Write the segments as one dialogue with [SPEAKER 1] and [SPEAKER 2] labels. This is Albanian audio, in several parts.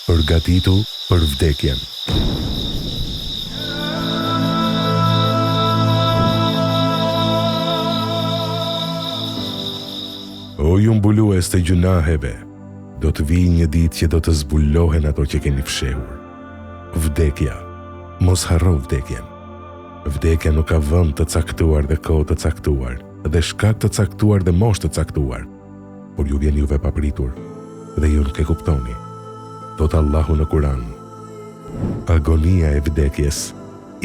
[SPEAKER 1] Përgatitu për vdekjen. O ju mbulues të gjunaheve, do të vijë një ditë që do të zbulohen ato që keni fshehur. Vdekja, mos harro vdekjen. Vdekja nuk ka vend të caktuar dhe kohë të caktuar, dhe shkak të caktuar dhe moshë të caktuar, por ju vjen juve papritur, dhe ju nuk e kuptoni. Thot Allahu në Kur'an, agonia e vdekjes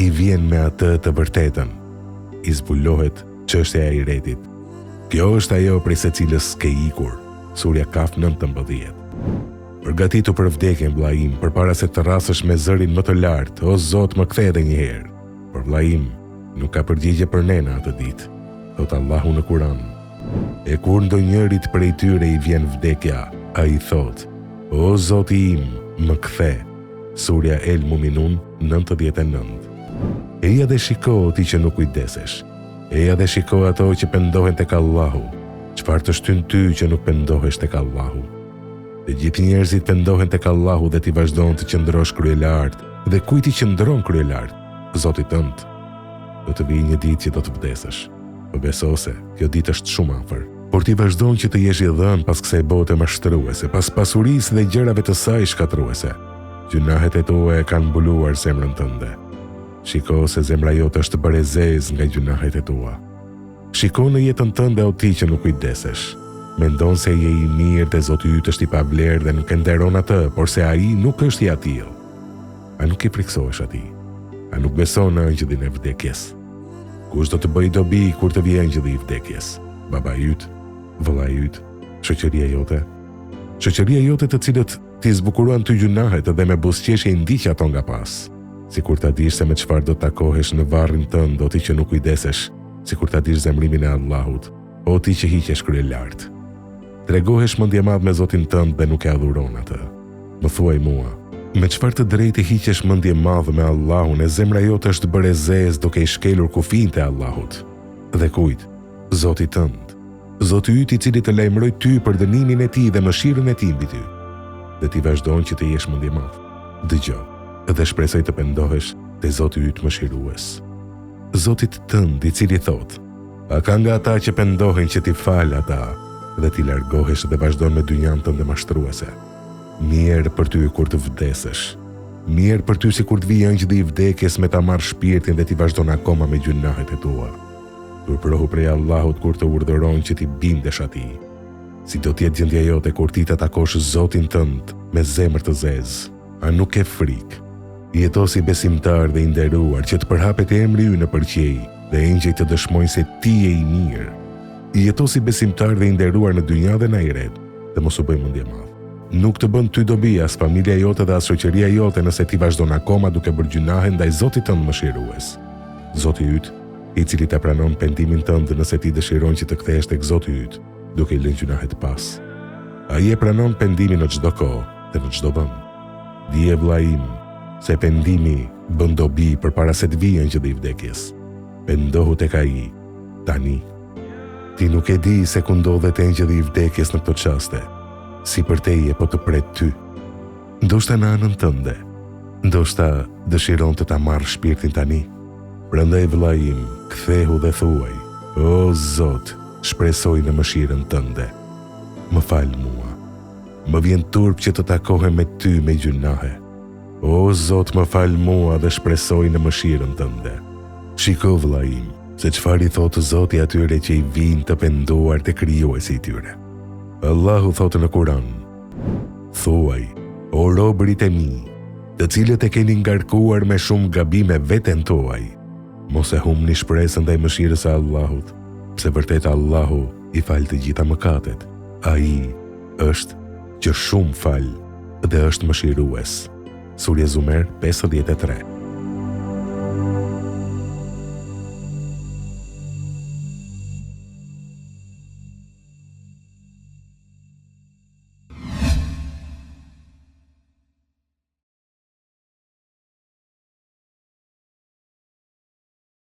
[SPEAKER 1] i vjen me atë të vërtetën, i zbulohet çështja e iretit. Kjo është ajo prej secilës ke ikur, Surja Kaf 19. Përgatitu për vdekjen, vlla im, përpara se të rrasësh me zërin më të lartë, o Zot, më kthe edhe një herë. Por vlla im, nuk ka përgjigje për ne në atë ditë. Thot Allahu në Kur'an, e kur ndonjërit prej tyre i vjen vdekja, ai thot, o Zoti im, më kthe. Surja El Muminun 99. Eja dhe shiko ti që nuk kujdesesh. Eja dhe shiko ato që pendohen tek Allahu. Çfarë të shtyn ty që nuk pendohesh tek Allahu? Dhe gjithë njerëzit pendohen tek Allahu dhe ti vazhdon të qëndrosh kryelart. Dhe kujt i qëndron kryelart? Zoti tënd. Do të vijë një ditë që do të vdesësh. Po beso se kjo ditë është shumë afër. Por ti vazhdon që të jesh i dhënë pas kësaj bote mashtruese, pas pasurisë dhe gjërave të saj shkatruese. Gjunahet e tua e kanë mbuluar zemrën tënde. Shiko se zemra jote është bërë e zezë nga gjunahet e tua. Shiko në jetën tënde o ti që nuk kujdesesh. Mendon se je i mirë dhe Zoti yt është i pavlerë dhe nuk e nderon atë, por se ai nuk është i atill. A nuk i friksohesh atij? A nuk beson në angjëllin e vdekjes? Kush do të bëj dobi kur të vijë angjëlli i vdekjes? Baba yt, vëlla yt, shoqëria jote? Shoqëria jote të cilët ti zbukuruan ty gjunahet dhe me buzëqeshje i ndiq ato nga pas. Sikur ta dish se me çfarë do të takohesh në varrin tënd, o ti që nuk kujdesesh, sikur ta dish zemrimin e Allahut, o ti që hiqesh krye lart. Tregohesh mendje madh me Zotin tënd dhe nuk e adhuron atë. Më thuaj mua, me çfarë të drejtë hiqesh mendje madh me Allahun e zemra jote është bërë e zezë duke i shkelur kufijtë e Allahut? Dhe kujt? Zoti tënd. Zoti yt i cili të lajmëroi ty për dënimin e tij dhe mëshirën e tij mbi ty. Dhe ti vazhdon që të jesh mendje madh. Dëgjoj, dhe shpresoj të pendohesh te Zoti yt mëshirues. Zotit tënd i cili thot, a ka nga ata që pendohen që ti fal ata dhe ti largohesh dhe vazhdon me dynjan tënde mashtruese. Mirë për ty kur të vdesësh. Mirë për ty si kur të vijë angjëlli i vdekjes me ta marrë shpirtin dhe ti vazhdon akoma me gjunahet e tua. Turprohu prej Allahut kur të urdhëron që ti bindesh atij. Si do t'jetë gjendja jote kur ti të takosh Zotin tënd me zemër të zezë? A nuk e frikë? Jeto si besimtar dhe i nderuar që të përhapet emri ynë në përqej dhe engjëjt të dëshmojnë se ti je i mirë. Jeto si besimtar dhe i nderuar në dynja dhe në ahiret dhe mos u bëj mendje madh. Nuk të bën ty dobi as familja jote dhe as shoqëria jote nëse ti vazhdon akoma duke bërë gjunahe ndaj Zotit tënd mëshirues. Zoti yt, i cili ta pranon pendimin tënd nëse ti dëshiron që të kthehesh tek Zoti yt, duke i lënë gjunahet pas. Ai e pranon pendimin në çdo kohë dhe në çdo vend. Dije vlla im, se pendimi bën dobi përpara se të vijë angjëlli i vdekjes. Pendohu tek ai tani. Ti nuk e di se ku ndodhet angjëlli i vdekjes në këto çaste. Si për teje po të pret ty. Ndoshta në anën tënde. Ndoshta dëshiron të ta marrë shpirtin tani. Prandaj vëlla im, kthehu dhe thuaj, o Zot, shpresoj në mëshirën tënde. Më fal mua. Më vjen turp që të takohem me ty me gjunahe. O Zot, më fal mua dhe shpresoj në mëshirën tënde. Shiko vëlla im, se çfarë i thotë Zoti atyre që i vinë të penduar te krijuesi i tyre. Allahu thotë në Kur'an, thuaj, o robërit e mi, të cilët e keni ngarkuar me shumë gabime veten tuaj, mos e humni shpresën ndaj mëshirës së Allahut, pse vërtet Allahu i fal të gjitha mëkatet. Ai është që shumë fal dhe është mëshirues. Surja Zumer 53.